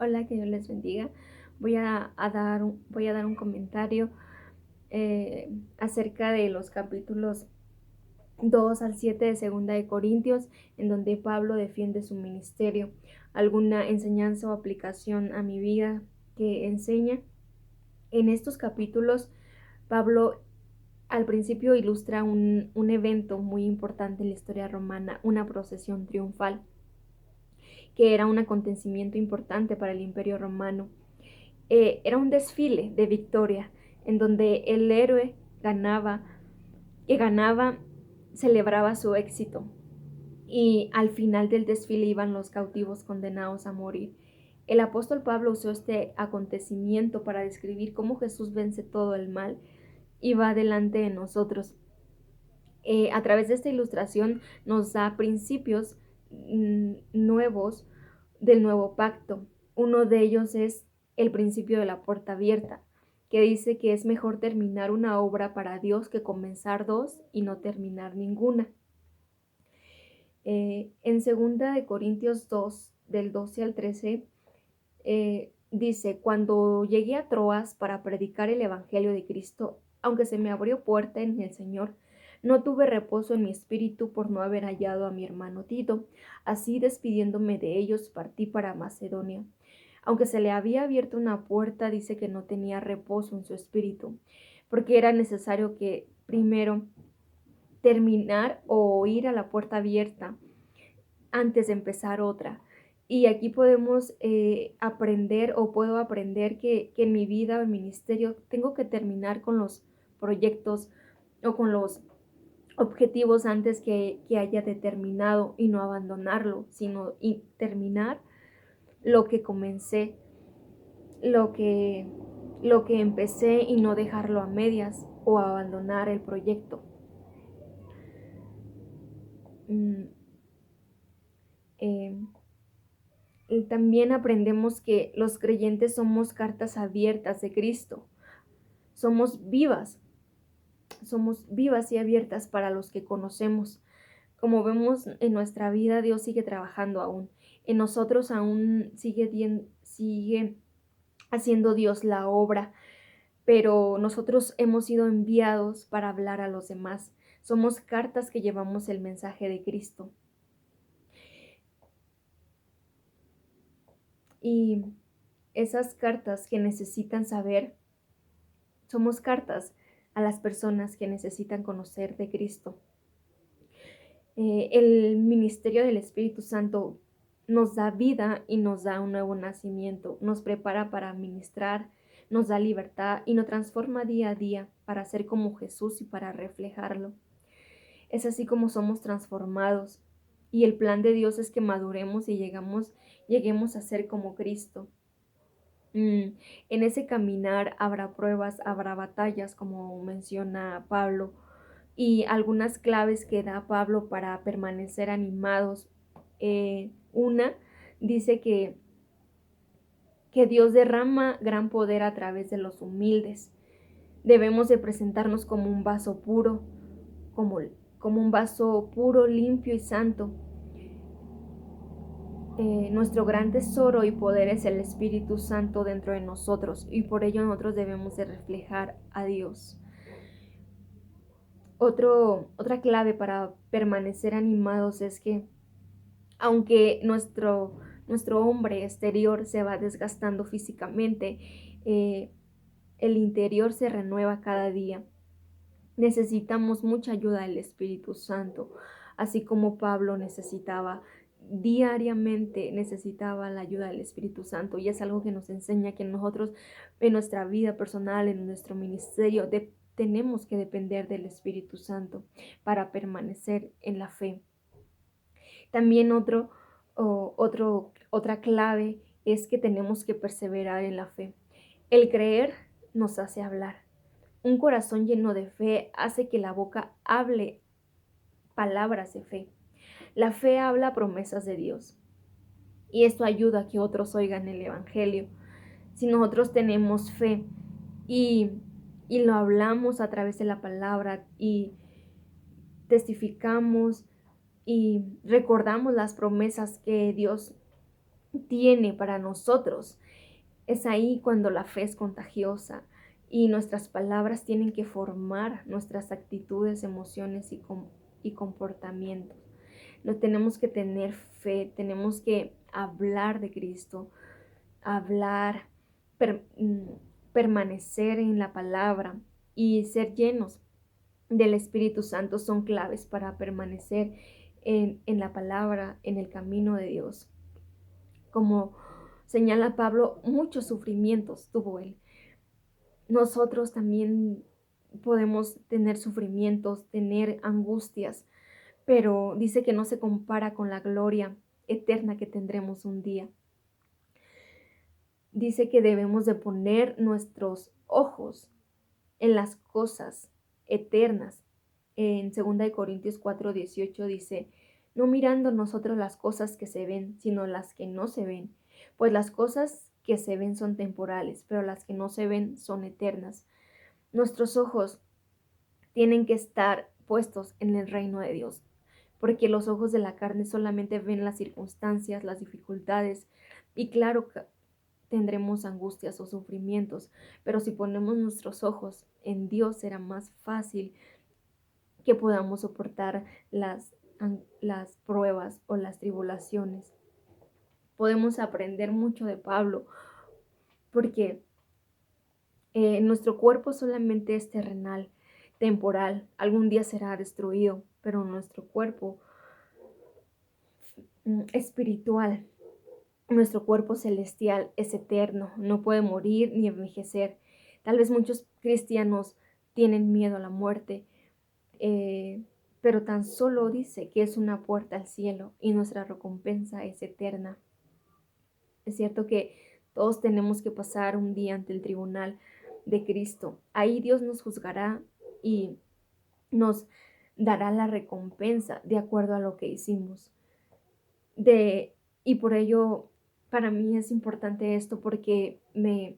Hola, que Dios les bendiga. Voy a dar un comentario acerca de los capítulos 2 al 7 de Segunda de Corintios, en donde Pablo defiende su ministerio. Alguna enseñanza o aplicación a mi vida que enseña. En estos capítulos, Pablo al principio ilustra un evento muy importante en la historia romana, una procesión triunfal, que era un acontecimiento importante para el Imperio Romano. Era un desfile de victoria en donde el héroe ganaba y ganaba, celebraba su éxito, y al final del desfile iban los cautivos condenados a morir. El apóstol Pablo usó este acontecimiento para describir cómo Jesús vence todo el mal y va delante de nosotros. A través de esta ilustración nos da principios nuevos del nuevo pacto. Uno de ellos es el principio de la puerta abierta, que dice que es mejor terminar una obra para Dios que comenzar dos y no terminar ninguna. En 2 de Corintios 2, del 12 al 13, dice: cuando llegué a Troas para predicar el Evangelio de Cristo, aunque se me abrió puerta en el Señor, no tuve reposo en mi espíritu por no haber hallado a mi hermano Tito. Así, despidiéndome de ellos, partí para Macedonia. Aunque se le había abierto una puerta, dice que no tenía reposo en su espíritu, porque era necesario que primero terminar o ir a la puerta abierta antes de empezar otra. Y aquí podemos aprender, o puedo aprender que en mi vida o en mi ministerio tengo que terminar con los proyectos o con los objetivos antes que haya determinado, y no abandonarlo, sino terminar lo que comencé, lo que, lo que empecé, y no dejarlo a medias o abandonar el proyecto. Mm, eh, y también aprendemos que los creyentes somos cartas abiertas de Cristo. Somos vivas, somos vivas y abiertas para los que conocemos. Como vemos en nuestra vida, Dios sigue trabajando aún. En nosotros aún sigue haciendo Dios la obra, pero nosotros hemos sido enviados para hablar a los demás. Somos cartas que llevamos el mensaje de Cristo. Y esas cartas que necesitan saber, somos cartas a las personas que necesitan conocer de Cristo. El ministerio del Espíritu Santo nos da vida y nos da un nuevo nacimiento, nos prepara para ministrar, nos da libertad y nos transforma día a día para ser como Jesús y para reflejarlo. Es así como somos transformados, y el plan de Dios es que maduremos y lleguemos a ser como Cristo. En ese caminar habrá pruebas, habrá batallas, como menciona Pablo, y algunas claves que da Pablo para permanecer animados. Una dice que Dios derrama gran poder a través de los humildes. Debemos de presentarnos como un vaso puro, como, como un vaso puro, limpio y santo. Nuestro gran tesoro y poder es el Espíritu Santo dentro de nosotros, y por ello nosotros debemos de reflejar a Dios. Otra clave para permanecer animados es que aunque nuestro hombre exterior se va desgastando físicamente, el interior se renueva cada día. Necesitamos mucha ayuda del Espíritu Santo, así como Pablo diariamente necesitaba la ayuda del Espíritu Santo, y es algo que nos enseña que nosotros en nuestra vida personal, en nuestro ministerio, tenemos que depender del Espíritu Santo para permanecer en la fe. También otra clave es que tenemos que perseverar en la fe. El creer nos hace hablar. Un corazón lleno de fe hace que la boca hable palabras de fe. La fe habla promesas de Dios, y esto ayuda a que otros oigan el Evangelio. Si nosotros tenemos fe y, y lo hablamos a través de la palabra, y testificamos y recordamos las promesas tiene para nosotros. Es ahí cuando la fe es contagiosa y nuestras palabras tienen que formar nuestras actitudes, emociones y comportamientos. No tenemos que tener fe, tenemos que hablar de Cristo, hablar, per- mm, permanecer en la palabra y ser llenos del Espíritu Santo son claves para permanecer en la palabra, en el camino de Dios. Como señala Pablo, muchos sufrimientos tuvo él. Nosotros también podemos tener sufrimientos, tener angustias, pero dice que no se compara con la gloria eterna que tendremos un día. Dice que debemos de poner nuestros ojos en las cosas eternas. En 2 Corintios 4:18 dice, no mirando nosotros las cosas que se ven, sino las que no se ven, pues las cosas que se ven son temporales, pero las que no se ven son eternas. Nuestros ojos tienen que estar puestos en el reino de Dios, porque los ojos de la carne solamente ven las circunstancias, las dificultades, y claro que tendremos angustias o sufrimientos, pero si ponemos nuestros ojos en Dios será más fácil que podamos soportar las pruebas o las tribulaciones. Podemos aprender mucho de Pablo, porque nuestro cuerpo solamente es terrenal, temporal, algún día será destruido, pero nuestro cuerpo espiritual, nuestro cuerpo celestial es eterno, no puede morir ni envejecer. Tal vez muchos cristianos tienen miedo a la muerte, eh, pero tan solo dice que es una puerta al cielo y nuestra recompensa es eterna. Es cierto que todos tenemos que pasar un día ante el tribunal de Cristo. Ahí Dios nos juzgará y nos dará la recompensa de acuerdo a lo que hicimos. Y por ello, para mí es importante esto porque me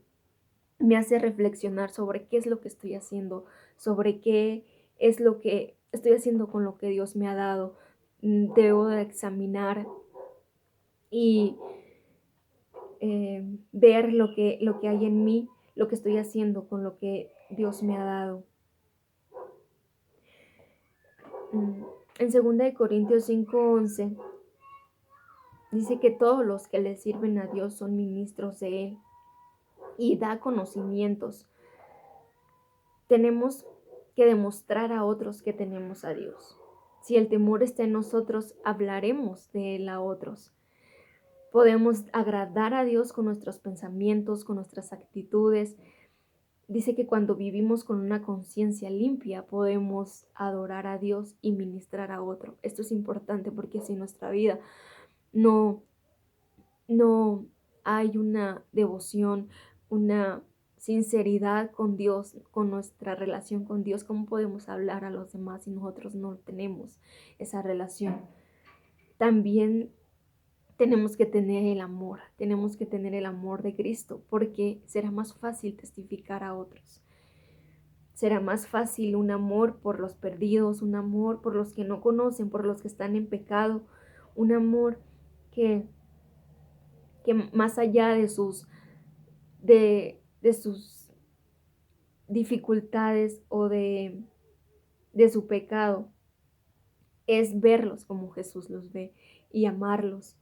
hace reflexionar sobre qué es lo que estoy haciendo, sobre qué es lo que estoy haciendo con lo que Dios me ha dado. Debo de examinar y ver lo que hay en mí, lo que estoy haciendo con lo que Dios me ha dado. En 2 Corintios 5:11 dice que todos los que le sirven a Dios son ministros de Él y da conocimientos. Tenemos que demostrar a otros que tenemos a Dios. Si el temor está en nosotros, hablaremos de Él a otros. Podemos agradar a Dios con nuestros pensamientos, con nuestras actitudes. Dice que cuando vivimos con una conciencia limpia, podemos adorar a Dios y ministrar a otro. Esto es importante porque si en nuestra vida no no hay una devoción, una sinceridad con Dios, con nuestra relación con Dios, ¿cómo podemos hablar a los demás si nosotros no tenemos esa relación? También tenemos que tener el amor de Cristo, porque será más fácil testificar a otros. Será más fácil un amor por los perdidos, un amor por los que no conocen, por los que están en pecado, un amor que más allá de sus dificultades o de su pecado, es verlos como Jesús los ve y amarlos.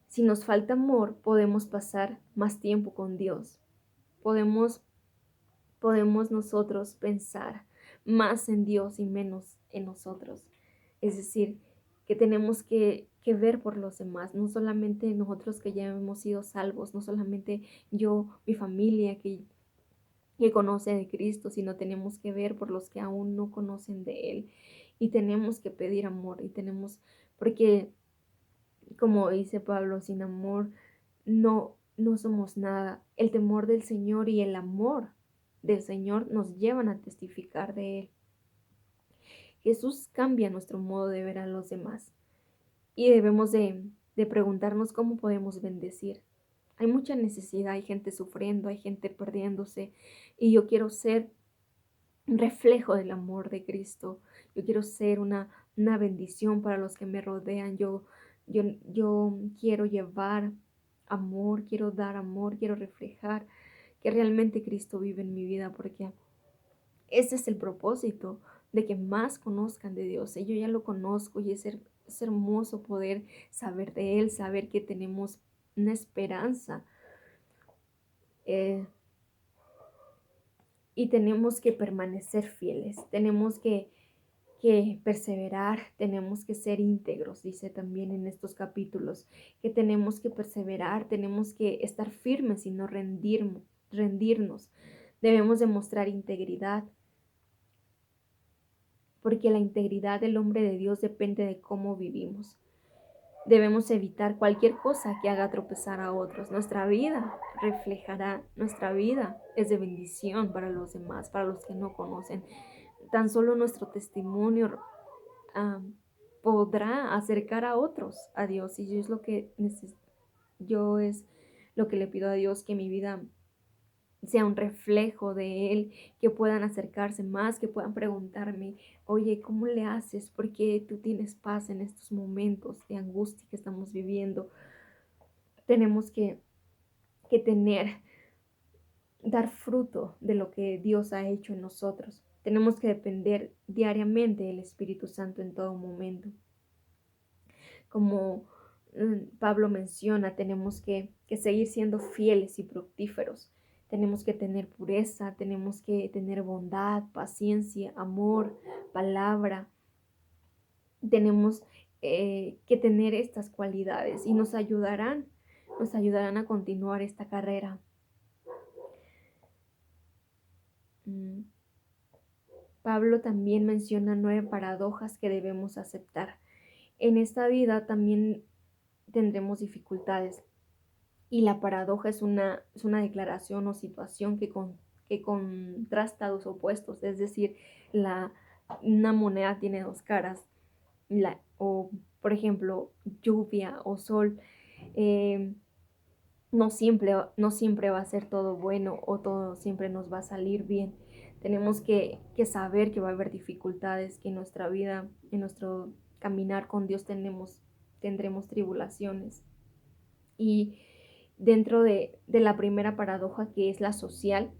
Si nos falta amor, podemos pasar más tiempo con Dios. Podemos, podemos nosotros pensar más en Dios y menos en nosotros. Es decir, que tenemos que ver por los demás, no solamente nosotros que ya hemos sido salvos, no solamente yo, mi familia que conoce de Cristo, sino tenemos que ver por los que aún no conocen de Él. Y tenemos que pedir amor porque como dice Pablo, sin amor no somos nada. El temor del Señor y el amor del Señor nos llevan a testificar de Él. Jesús cambia nuestro modo de ver a los demás y debemos de preguntarnos cómo podemos bendecir. Hay mucha necesidad, hay gente sufriendo, hay gente perdiéndose y yo quiero ser un reflejo del amor de Cristo. Yo quiero ser una bendición para los que me rodean. Yo quiero llevar amor, quiero dar amor, quiero reflejar que realmente Cristo vive en mi vida, porque ese es el propósito, de que más conozcan de Dios. Yo ya lo conozco y es hermoso poder saber de Él, saber que tenemos una esperanza. eh, y tenemos que permanecer fieles, tenemos que perseverar, tenemos que ser íntegros, dice también en estos capítulos, que tenemos que perseverar, tenemos que estar firmes y no rendirnos. Debemos demostrar integridad, porque la integridad del hombre de Dios depende de cómo vivimos. Debemos evitar cualquier cosa que haga tropezar a otros. Nuestra vida reflejará, nuestra vida es de bendición para los demás, para los que no conocen. Tan solo nuestro testimonio podrá acercar a otros a Dios. Y yo es lo que le pido a Dios, que mi vida sea un reflejo de Él, que puedan acercarse más, que puedan preguntarme, oye, ¿cómo le haces? ¿Por qué tú tienes paz en estos momentos de angustia que estamos viviendo? Tenemos que dar fruto de lo que Dios ha hecho en nosotros. Tenemos que depender diariamente del Espíritu Santo en todo momento. Como Pablo menciona, tenemos que seguir siendo fieles y fructíferos. Tenemos que tener pureza, tenemos que tener bondad, paciencia, amor, palabra. Tenemos que tener estas cualidades y nos ayudarán a continuar esta carrera. Pablo también menciona 9 paradojas que debemos aceptar. En esta vida también tendremos dificultades. Y la paradoja es una declaración o situación que contrasta dos opuestos, es decir, una moneda tiene dos caras, o por ejemplo, lluvia o sol, eh, no siempre va a ser todo bueno o todo siempre nos va a salir bien. Tenemos que saber que va a haber dificultades, que en nuestra vida, en nuestro caminar con Dios tendremos tribulaciones. Y dentro de la primera paradoja, que es la social,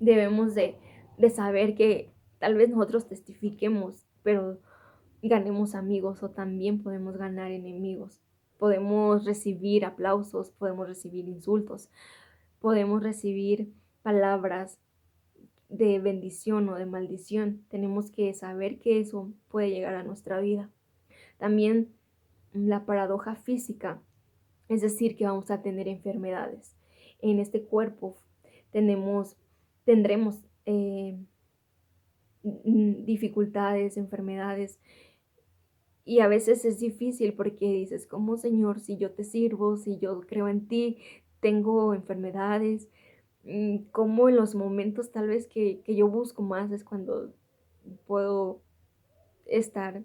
debemos de saber que tal vez nosotros testifiquemos, pero ganemos amigos, o también podemos ganar enemigos. Podemos recibir aplausos, podemos recibir insultos, podemos recibir palabras de bendición o de maldición. Tenemos que saber que eso puede llegar a nuestra vida. También la paradoja física, es decir, que vamos a tener enfermedades. En este cuerpo tendremos dificultades, enfermedades, y a veces es difícil porque dices, ¿cómo, Señor, si yo te sirvo, si yo creo en ti, tengo enfermedades? Como en los momentos tal vez que yo busco más es cuando puedo estar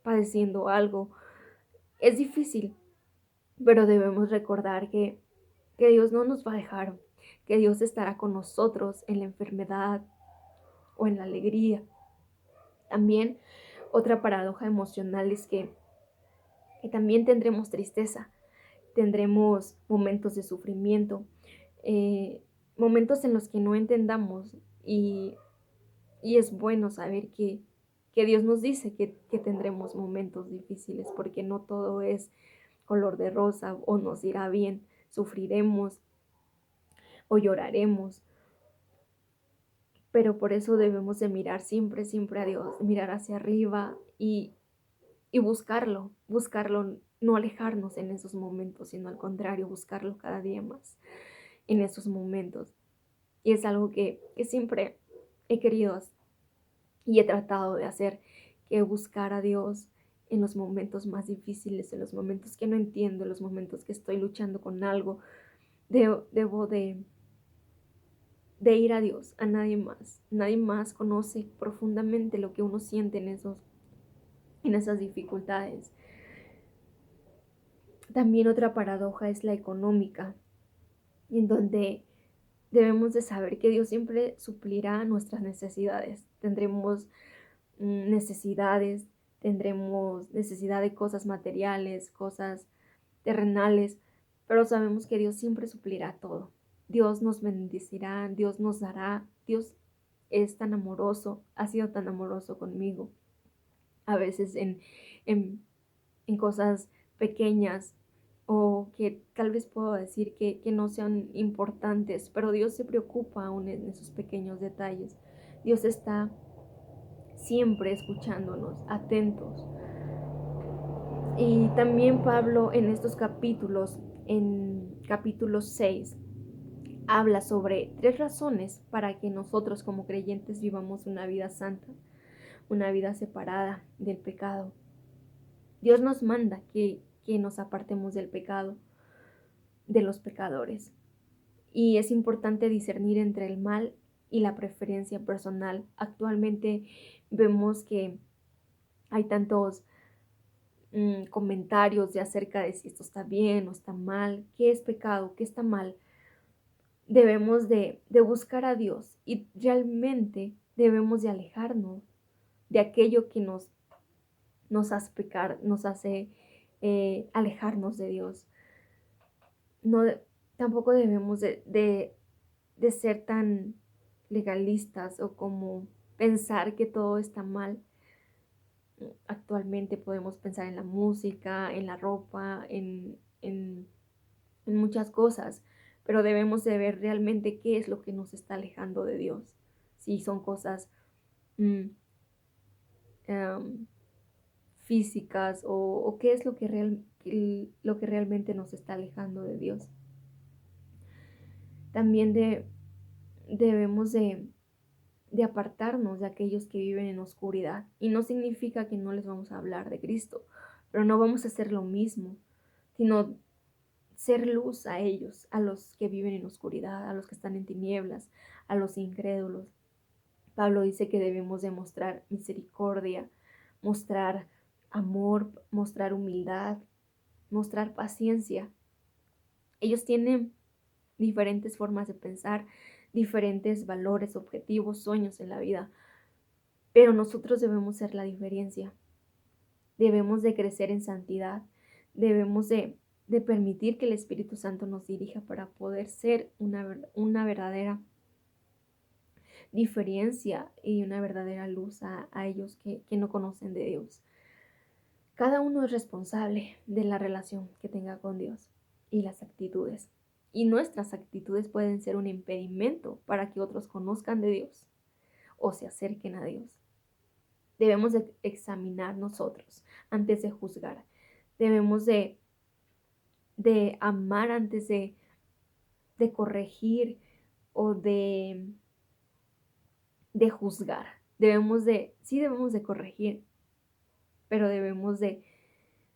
padeciendo algo. Es difícil, pero debemos recordar que Dios no nos va a dejar, que Dios estará con nosotros en la enfermedad o en la alegría. También otra paradoja emocional es que también tendremos tristeza, tendremos momentos de sufrimiento, momentos en los que no entendamos, y es bueno saber que Dios nos dice que tendremos momentos difíciles, porque no todo es color de rosa o nos irá bien, sufriremos o lloraremos, pero por eso debemos de mirar siempre, siempre a Dios, mirar hacia arriba y buscarlo, no alejarnos en esos momentos, sino al contrario, buscarlo cada día más en esos momentos. Y es algo que siempre he querido y he tratado de hacer, que buscar a Dios en los momentos más difíciles, en los momentos que no entiendo, en los momentos que estoy luchando con algo. Debo de ir a Dios, a nadie más. Nadie más conoce profundamente lo que uno siente en esas dificultades. También otra paradoja es la económica, en donde debemos de saber que Dios siempre suplirá nuestras necesidades. Tendremos necesidades, tendremos necesidad de cosas materiales, cosas terrenales, pero sabemos que Dios siempre suplirá todo. Dios nos bendecirá, Dios nos dará, Dios es tan amoroso, ha sido tan amoroso conmigo. A veces en, en cosas pequeñas o que tal vez puedo decir que no sean importantes, pero Dios se preocupa aún en esos pequeños detalles. Dios está siempre escuchándonos, atentos. Y también Pablo en estos capítulos, en capítulo 6, habla sobre 3 razones para que nosotros como creyentes vivamos una vida santa, una vida separada del pecado. Dios nos manda que nos apartemos del pecado, de los pecadores. Y es importante discernir entre el mal y la preferencia personal. Actualmente vemos que hay tantos comentarios de acerca de si esto está bien o está mal, qué es pecado, qué está mal. Debemos de buscar a Dios y realmente debemos de alejarnos de aquello que nos hace pecar, nos hace alejarnos de Dios. No, tampoco debemos de ser tan legalistas o como pensar que todo está mal. Actualmente podemos pensar en la música, en la ropa, en muchas cosas, pero debemos de ver realmente qué es lo que nos está alejando de Dios. Si son cosas mm, em, físicas o qué es lo que realmente nos está alejando de Dios. También debemos de apartarnos de aquellos que viven en oscuridad. Y no significa que no les vamos a hablar de Cristo, pero no vamos a hacer lo mismo, sino ser luz a ellos, a los que viven en oscuridad, a los que están en tinieblas, a los incrédulos. Pablo dice que debemos de mostrar misericordia, mostrar amor, mostrar humildad, mostrar paciencia. Ellos tienen diferentes formas de pensar, diferentes valores, objetivos, sueños en la vida, pero nosotros debemos ser la diferencia. Debemos de crecer en santidad, debemos de permitir que el Espíritu Santo nos dirija para poder ser una verdadera diferencia y una verdadera luz a ellos que no conocen de Dios. Cada uno es responsable de la relación que tenga con Dios y las actitudes. Y nuestras actitudes pueden ser un impedimento para que otros conozcan de Dios o se acerquen a Dios. Debemos de examinar nosotros antes de juzgar. Debemos de amar antes de corregir o de juzgar. Sí debemos de corregir, pero debemos de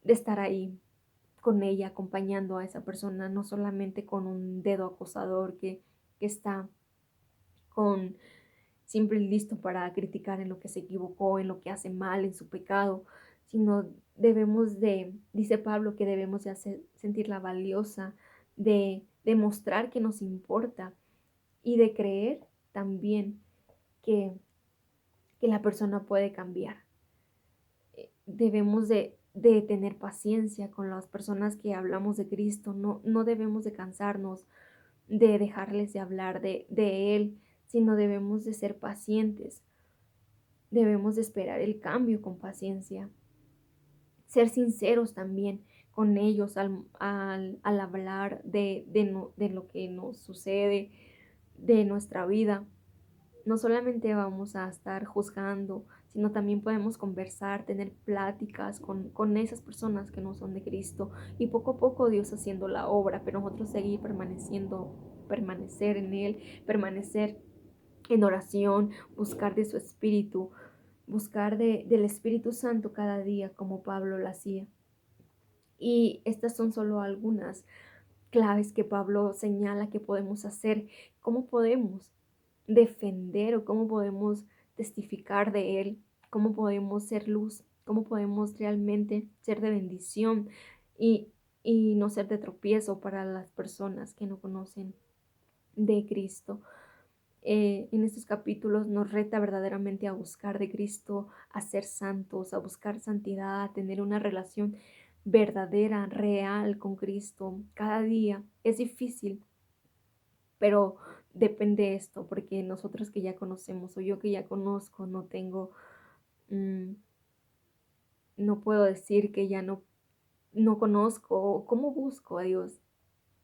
estar ahí con ella, acompañando a esa persona, no solamente con un dedo acusador que está con siempre listo para criticar en lo que se equivocó, en lo que hace mal, en su pecado, sino dice Pablo, que debemos de sentirla valiosa, de demostrar que nos importa y de creer también que, que la persona puede cambiar. Debemos de tener paciencia con las personas que hablamos de Cristo, no debemos de cansarnos de dejarles de hablar de Él, sino debemos de ser pacientes, debemos de esperar el cambio con paciencia, ser sinceros también con ellos al hablar de lo que nos sucede, de nuestra vida. No solamente vamos a estar juzgando, sino también podemos conversar, tener pláticas con esas personas que no son de Cristo y poco a poco Dios haciendo la obra, pero nosotros seguir permanecer en Él, permanecer en oración, buscar de su Espíritu, buscar del Espíritu Santo cada día como Pablo lo hacía. Y estas son solo algunas claves que Pablo señala que podemos hacer, cómo podemos defender o cómo podemos testificar de Él, cómo podemos ser luz, cómo podemos realmente ser de bendición y, y no ser de tropiezo para las personas que no conocen de Cristo. En estos capítulos nos reta verdaderamente a buscar de Cristo, a ser santos, a buscar santidad, a tener una relación verdadera, real con Cristo cada día. Es difícil, pero depende esto, porque nosotros que ya conocemos o yo que ya conozco, no tengo, mm, no puedo decir que ya no conozco o cómo busco a Dios.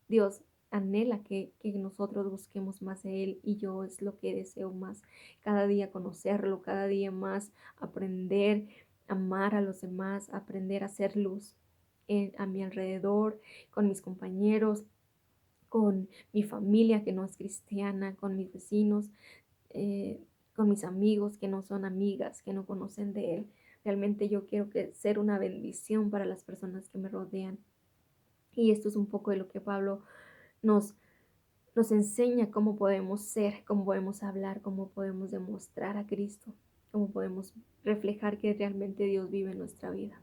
Dios anhela que nosotros busquemos más de Él y yo es lo que deseo más, cada día conocerlo, cada día más aprender, amar a los demás, aprender a hacer luz a mi alrededor, con mis compañeros, con mi familia que no es cristiana, con mis vecinos, con mis amigos que no son amigas, que no conocen de Él. Realmente yo quiero que ser una bendición para las personas que me rodean. Y esto es un poco de lo que Pablo nos, nos enseña cómo podemos ser, cómo podemos hablar, cómo podemos demostrar a Cristo, cómo podemos reflejar que realmente Dios vive en nuestra vida.